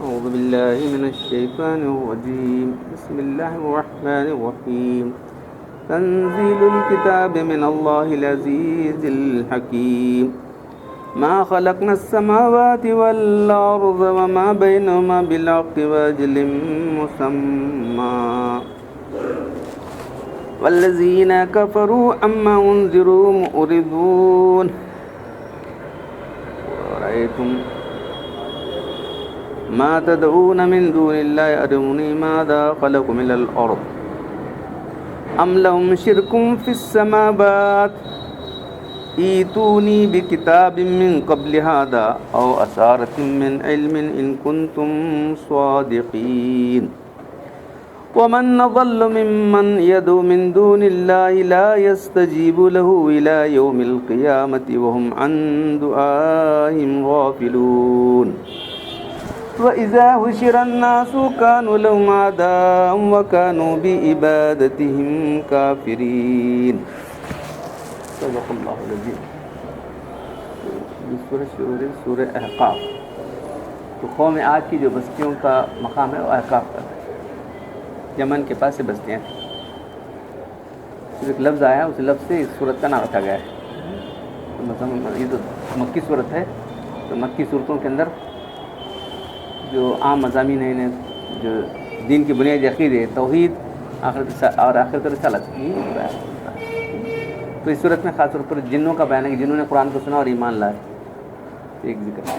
أعوذ بالله من الشيطان الرجيم بسم الله الرحمن الرحيم تنزيل الكتاب من الله العزيز الحكيم ما خلقنا السماوات والأرض وما بينهما بالحق وأجل مسمى والذين كفروا عما أنذروا معرضون ورأيتم ما تدعون من دون الله أروني ماذا خلقوا من الأرض أم لهم شرك في السماوات ائتوني بكتاب من قبل هذا أو أثارة من علم إن كنتم صادقين ومن أضل ممن يدعو من دون الله لا يستجيب له إلى يوم القيامة وهم عن دعائهم غافلون وإذا حشر الناس كانوا لهم أعداء وكانوا بعبادتهم كافرين صدق اللہ العظیم. سورہ احقاف. تو قوم عاد کی جو بستیوں کا مقام ہے وہ احقاف کا ہے. یمن کے پاس سے بستیاں تھیں. ایک لفظ آیا اس لفظ سے اس صورت کا نام رکھا گیا ہے. یہ تو مکی صورت ہے. تو مکی صورتوں کے اندر جو عام مضامین ہیں جو دین کی بنیادی عقیدے توحید آخرت رسالت تو اس صورت میں خاص طور پر جنوں کا بیان ہے کہ جنہوں نے قرآن کو سنا اور ایمان لائے. ایک ذکر ہے.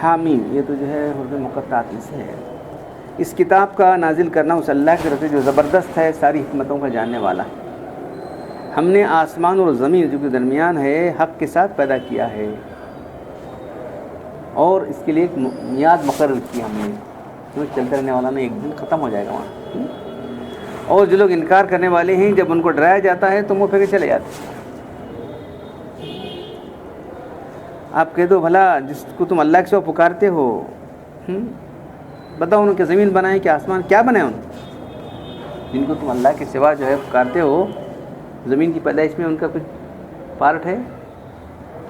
حامیم یہ تو جو ہے حروف مقطعات میں سے ہے. اس کتاب کا نازل کرنا اس اللہ کی طرف سے جو زبردست ہے ساری حکمتوں کا جاننے والا ہے. ہم نے آسمان اور زمین جو کہ درمیان ہے حق کے ساتھ پیدا کیا ہے اور اس کے لیے ایک میعاد مقرر کی ہم نے. چلتے رہنے والا نہیں، ایک دن ختم ہو جائے گا وہاں. اور جو لوگ انکار کرنے والے ہیں جب ان کو ڈرایا جاتا ہے تو منہ پھیر کے چلے جاتے ہیں. آپ کہہ دو بھلا جس کو تم اللہ کے سوا پکارتے ہو بتاؤ ان کے زمین بنائیں کہ آسمان کیا بنائے ان جن کو تم اللہ کے سوا جو ہے پکارتے ہو. زمین کی پیدائش میں ان کا کچھ پارٹ ہے،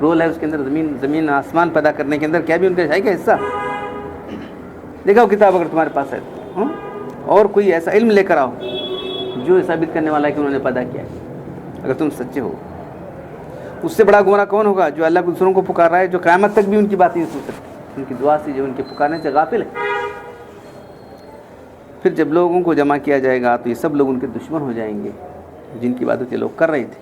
رول ہے اس کے اندر. زمین آسمان پیدا کرنے کے اندر کیا بھی ان کا ہے کیا حصہ؟ دکھاؤ کتاب اگر تمہارے پاس ہے اور کوئی ایسا علم لے کر آؤ جو ثابت کرنے والا ہے کہ انہوں نے پیدا کیا ہے اگر تم سچے ہو. اس سے بڑا گمراہ کون ہوگا جو اللہ کے دوسروں کو پکار رہا ہے، جو قیامت تک بھی ان کی بات نہیں سن سکتا، ان کی دعا سے جو ان کے پکارنے سے غافل ہے. پھر جب لوگوں کو جمع کیا جائے گا تو یہ سب لوگ ان کے دشمن ہو جائیں گے جن کی عبادت یہ لوگ کر رہے تھے.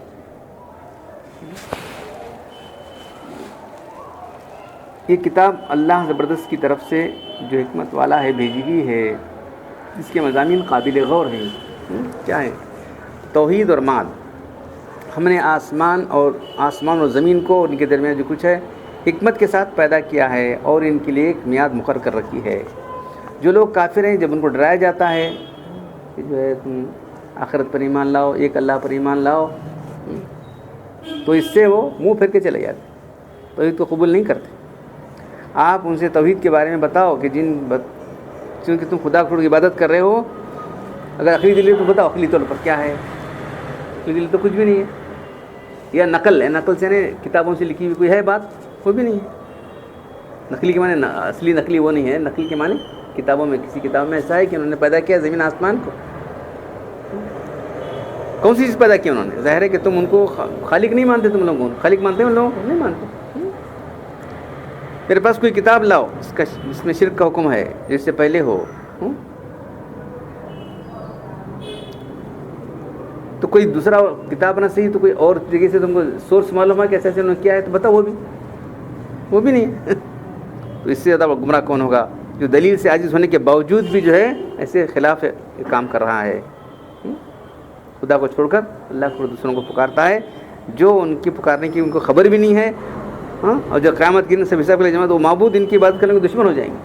یہ کتاب اللہ زبردست کی طرف سے جو حکمت والا ہے بھیجی ہوئی ہے، جس کے مضامین قابل غور ہیں. کیا ہے؟ توحید اور ماد. ہم نے آسمان اور زمین کو ان کے درمیان جو کچھ ہے حکمت کے ساتھ پیدا کیا ہے اور ان کے لیے ایک میعاد مقرر کر رکھی ہے. جو لوگ کافر ہیں جب ان کو ڈرایا جاتا ہے کہ جو ہے تم آخرت پر ایمان لاؤ، ایک اللہ پر ایمان لاؤ، تو اس سے وہ منہ پھیر کے چلے جاتے، توحید کو قبول نہیں کرتے. آپ ان سے توحید کے بارے میں بتاؤ کہ چونکہ تم خدا کی عبادت کر رہے ہو، اگر عقلی دلیل تو بتاؤ عقلی طور پر کیا ہے. عقلی دلیل تو کچھ بھی نہیں ہے، یا نقل ہے. نقل سے کتابوں سے لکھی ہوئی کوئی ہے بات؟ کوئی بھی نہیں ہے. نقلی کے معنی اصلی نقلی وہ نہیں ہے. نقلی کے معنی کتابوں میں کسی کتاب میں ایسا ہے کہ انہوں نے پیدا کیا زمین آسمان کو. کون سی چیز پیدا کی انہوں نے؟ ظاہر ہے کہ تم ان کو خالق نہیں مانتے. تم لوگوں خالق مانتے ہیں ان لوگوں کو؟ نہیں مانتے. میرے پاس کوئی کتاب لاؤ جس میں شرک کا حکم ہے جس سے پہلے ہو. تو کوئی دوسرا کتاب نہ صحیح تو کوئی اور جگہ سے تم کو سورس معلوم ہے کہ ایسے انہوں نے کیا ہے تو بتاؤ. وہ بھی نہیں ہے. تو اس سے زیادہ گمراہ کون ہوگا جو دلیل سے عاجز ہونے کے باوجود بھی جو ہے ایسے خلاف کام کر رہا ہے. خدا کو چھوڑ کر اللہ کو دوسروں کو پکارتا ہے جو ان کی پکارنے کی ان کو خبر بھی نہیں ہے. اور جو قیامت کی سب حساب کے لیے جمع تو وہ معبود ان کی عبادت کرنے کے دشمن ہو جائیں گے.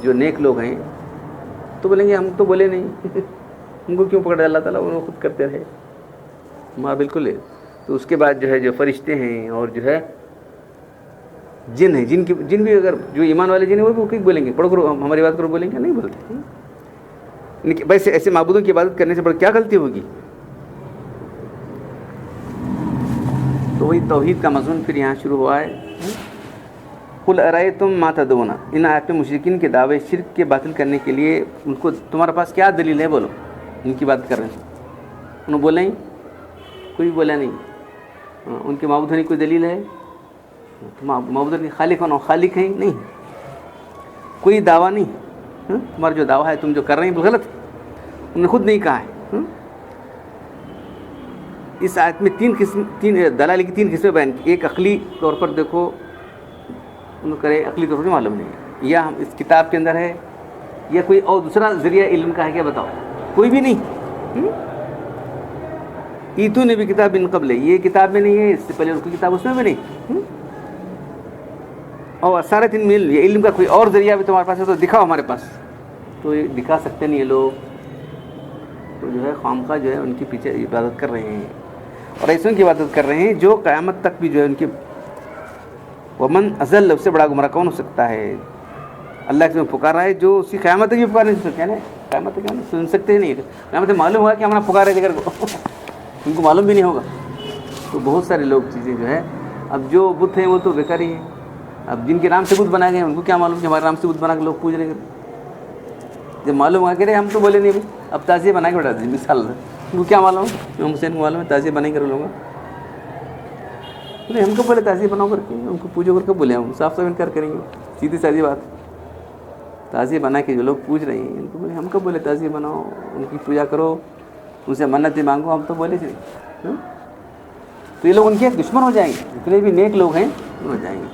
جو نیک لوگ ہیں تو بولیں گے ہم تو بولے نہیں ان کو کیوں پکڑا اللہ تعالیٰ، انہوں خود کرتے رہے. ماں بالکل ہے. تو اس کے بعد جو ہے جو فرشتے ہیں اور جو ہے جن ہیں، جن بھی اگر جو ایمان والے جن ہیں وہ بھی بولیں گے پڑھو کرو ہماری بات کرو، بولیں گے نہیں بولتے. ویسے ایسے معبودوں کی عبادت کرنے سے بڑھ کیا غلطی ہوگی؟ تو وہی توحید کا مضمون پھر یہاں شروع ہوا ہے. قل ارأیتم ما تدعون. ان آیات میں مشرکین کے دعوے شرک کے باطل کرنے کے لیے ان کو تمہارے پاس کیا دلیل ہے بولو. ان کی بات کر رہے ہیں. انہوں بولے نہیں, کوئی بولا نہیں. ان کے معبود ہونے کی کوئی دلیل ہے؟ معبود ہونے کے خالق ہونا, خالق ہیں نہیں, کوئی دعویٰ نہیں. تمہارا جو دعویٰ ہے تم جو کر رہے ہیں وہ غلط ہے, انہوں نے خود نہیں کہا ہے. اس آیت میں تین دلائل کی 3 قسمیں بیان کی. ایک عقلی طور پر دیکھو, انہوں کرے عقلی طور پر معلوم نہیں ہے, یا اس کتاب کے اندر ہے, یا کوئی اور دوسرا ذریعہ علم کا ہے, کیا بتاؤ؟ کوئی بھی نہیں. ایتو نے بھی کتاب ان قبل, یہ کتاب میں نہیں ہے, اس سے پہلے ان کی کتاب اس میں بھی نہیں. اور اسارت علم, یہ علم کا کوئی اور ذریعہ بھی تمہارے پاس ہے تو دکھاؤ ہمارے پاس. تو یہ دکھا سکتے نہیں یہ لوگ, تو جو ہے خوامخواہ جو ہے ان کے پیچھے عبادت کر رہے ہیں, اور ایسوں کی عبادت کر رہے ہیں جو قیامت تک بھی جو ہے ان کی. ومن اضل, اس سے بڑا گمراہ کون ہو سکتا ہے؟ اللہ کے پکار رہا ہے جو اسی قیامت تک بھی پکار نہیں سکتے ہیں. قیامت تک سن سکتے ہی نہیں, قیامت معلوم ہوا کہ ہمارا پکار ہے دیگر کو, ان کو معلوم بھی نہیں ہوگا. تو بہت سارے لوگ چیزیں جو ہے, اب جو بت ہیں وہ تو بیکار ہی ہیں. اب جن کے نام سے بت بنائے گئے ان کو کیا معلوم کہ ہمارے نام سے بت بنا کے لوگ پوج رہے ہیں. جب معلوم ہوا کہ رہے ہم تو بولے نہیں, اب تعزیہ بنا کے بتا دیں مثال سے, ان کو کیا معلوم؟ امام حسین کو معلوم ہے تعزیہ بنا کر لوں گا, نہیں ہم کو بولے تعزیہ بناؤ کر کے, ان کو پوجو کر کے بولے ہم صاف صاف انکار کریں گے, سیدھی سادھی بات. تعزیہ بنا کے جو لوگ پوج رہے ہیں ان کو بولے, ہم کو بولے تعزیہ بناؤ, ان کی پوجا کرو, ان سے منتیں مانگو, ہم تو بولے تھے. تو یہ لوگ ان کے دشمن ہو جائیں گے, جتنے بھی نیک لوگ ہیں ہو جائیں گے.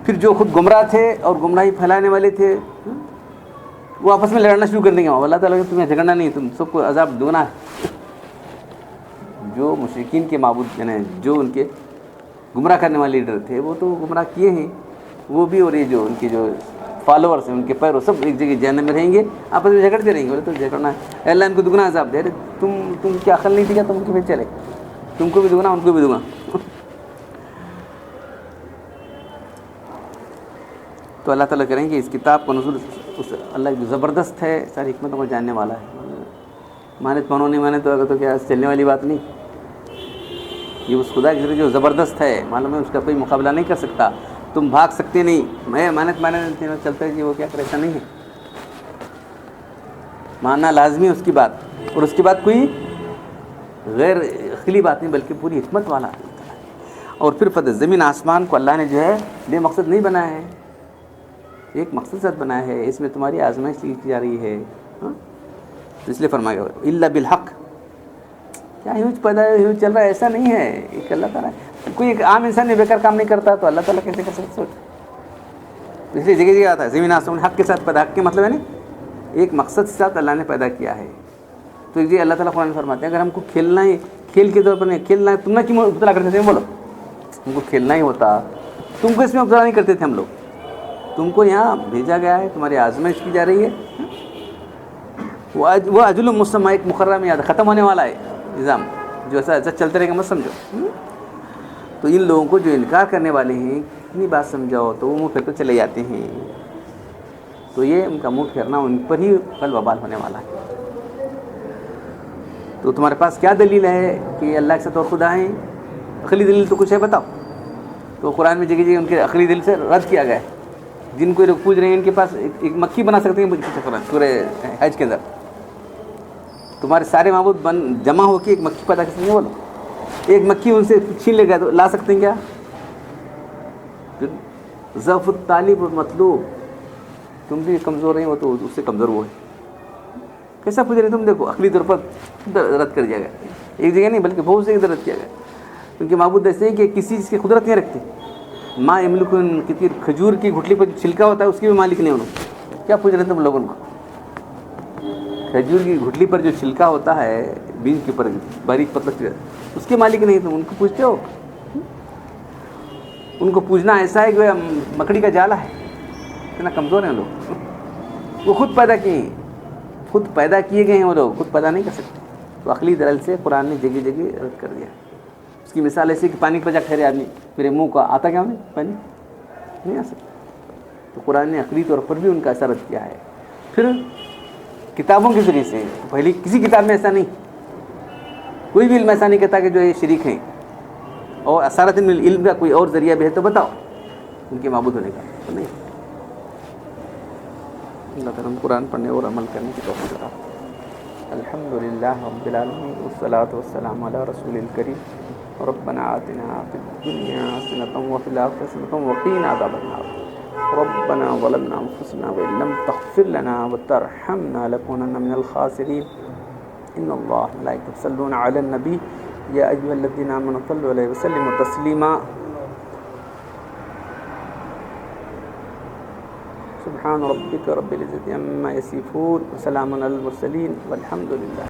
پھر جو خود گمراہ تھے اور گمراہی پھیلانے والے تھے وہ آپس میں لڑنا شروع کر دیں گے. اللہ تعالیٰ کہ تمہیں جھگڑنا نہیں, تم سب کو عذاب دونا ہے. جو مشرکین کے معبود یعنی جو ان کے گمراہ کرنے والے لیڈر تھے وہ تو گمراہ کیے ہیں وہ بھی, اور یہ جو ان کے جو فالوورس ہیں ان کے پیرو سب ایک جگہ جہنم میں رہیں گے, آپس میں جھگڑتے رہیں گے. بولے تو جھگڑنا ہے, اللہ ان کو دگنا عذاب دے. تم کیا عقل نہیں تھی کیا تم کے پھر چلے, تم کو بھی دگنا ان کو بھی دگنا. تو اللہ تعالیٰ کریں کہ اس کتاب کا نزول اس اللہ جو زبردست ہے, ساری حکمتوں کو جاننے والا ہے. مانے تو مانو نہیں مانے تو اگر تو کیا چلنے والی بات نہیں. یہ اس خدا کی ذریعے جو زبردست ہے, معلوم ہے اس کا کوئی مقابلہ نہیں کر سکتا. تم بھاگ سکتے نہیں, میں مانے چلتا ہے کہ وہ کیا کرے, ایسا نہیں ہے. ماننا لازمی اس کی بات, اور اس کے بعد کوئی غیر عقلی بات نہیں بلکہ پوری حکمت والا. اور پھر فتح زمین آسمان کو اللہ نے جو ہے بے مقصد نہیں بنایا ہے, ایک مقصد سے بنایا ہے. اس میں تمہاری آزمائش کی جا رہی ہے, تو اس لیے فرمایا گیا الا بالحق. کیا ہیوج پیدا ہیوج چل رہا ہے, ایسا نہیں ہے. ایک اللہ تعالیٰ کوئی ایک عام انسان نے بیکار کام نہیں کرتا تو اللہ تعالیٰ کیسے کر سکتے؟ اس لیے جگہ جگہ آتا ہے زمین آسمان حق کے ساتھ پیدا. حق کے مطلب ہے نا ایک مقصد کے ساتھ اللہ نے پیدا کیا ہے. تو یہ اللہ تعالیٰ قرآن فرماتے ہیں اگر ہم کو کھیلنا ہی کھیل کے طور پر نہیں, کھیلنا ہے تم نہ کیوں مبتلا کرتے تھے؟ بولو تم کو کھیلنا ہی ہوتا, تم کو اس میں مبتلا نہیں کرتے تھے ہم لوگ. تم کو یہاں بھیجا گیا ہے, تمہاری آزمائش کی جا رہی ہے. وہ اجل مسمى ایک مقررہ میں یاد ختم ہونے والا ہے نظام, جو ایسا چلتے رہے گا مت سمجھو. تو ان لوگوں کو جو انکار کرنے والے ہیں اتنی بات سمجھاؤ تو وہ منہ پھیر کر چلے جاتے ہیں. تو یہ ان کا منہ پھیرنا ان پر ہی کل وبال ہونے والا ہے. تو تمہارے پاس کیا دلیل ہے کہ اللہ کے ساتھ اور خدا ہیں؟ عقلی دلیل تو کچھ ہے بتاؤ. تو قرآن میں جگہ جگہ ان کے عقلی دلیل سے رد کیا گیا ہے. جن کو لوگ پوچھ رہے ہیں ان کے پاس ایک مکھی بنا سکتے ہیں سورہ حج کے اندر. تمہارے سارے معبود جمع ہو کے ایک مکھی پیدا کر سکتے ہیں. بولو ایک مکھی ان سے چھین لے گا تو لا سکتے ہیں کیا؟ ضعف الطالب مطلوب, تم بھی کمزور ہیں وہ تو اس سے کمزور وہ ہے. کیسا پوچھ رہے تم؟ دیکھو عقلی طور پر رد کر دیا گیا. ایک جگہ نہیں بلکہ بہت سی جگہ رد کیا گیا. کیونکہ معبود ایسے ہیں کہ کسی چیز کی قدرت نہیں رکھتے. ماں یملکون کتنی کھجور کی گھٹلی پر جو چھلکا ہوتا ہے اس کی بھی مالک نہیں انہوں. کیا پوچھ رہے تم لوگوں کو؟ کھجور کی گھٹلی پر جو چھلکا ہوتا ہے بیج کے اوپر باریک پتلا, اس کے مالک نہیں تم. ان کو پوچھتے ہو؟ ان کو پوچھنا ایسا ہے کہ مکڑی کا جالا ہے. اتنا کمزور ہیں لوگ. وہ خود پیدا کیے ہیں, خود پیدا کیے گئے ہیں, وہ لوگ خود پیدا نہیں کر سکتے. تو عقلی دلیل سے قرآن نے جگہ جگہ رد کر دیا. اس کی مثال ایسی کہ پانی پہ جا ٹھہرے آدمی, میرے منہ کا آتا کیا انہیں پانی نہیں آ سکتا. تو قرآن نے عقلی طور پر بھی ان کا اثر رد کیا ہے. پھر کتابوں کے ذریعے سے, پہلی کسی کتاب میں ایسا نہیں, کوئی بھی علم ایسا نہیں کہتا کہ جو یہ شریک ہیں. اور اثارت من العلم کا کوئی اور ذریعہ بھی ہے تو بتاؤ ان کے معبود ہونے کا، تو نہیں۔ اللہ تعالیٰ ہم قرآن پڑھنے اور عمل کرنے کی توفیق عطا فرمائے۔ الحمدللہ رب العالمین والصلاة والسلام علی رسول الکریم ربنا آتنا فی الدنیا حسنۃ وفی الآخرۃ حسنۃ وقنا عذاب النار ربنا ظلمنا انفسنا وان لم تغفر لنا وترحمنا لنكونن من الخاسرین ان اللہ ملائکۃ یصلون علی النبی یا ایھا الذین آمنوا صلوا علیہ وسلموا تسلیما سبحان ربک رب العزة عما یصفون وسلام علی المرسلین والحمد للہ۔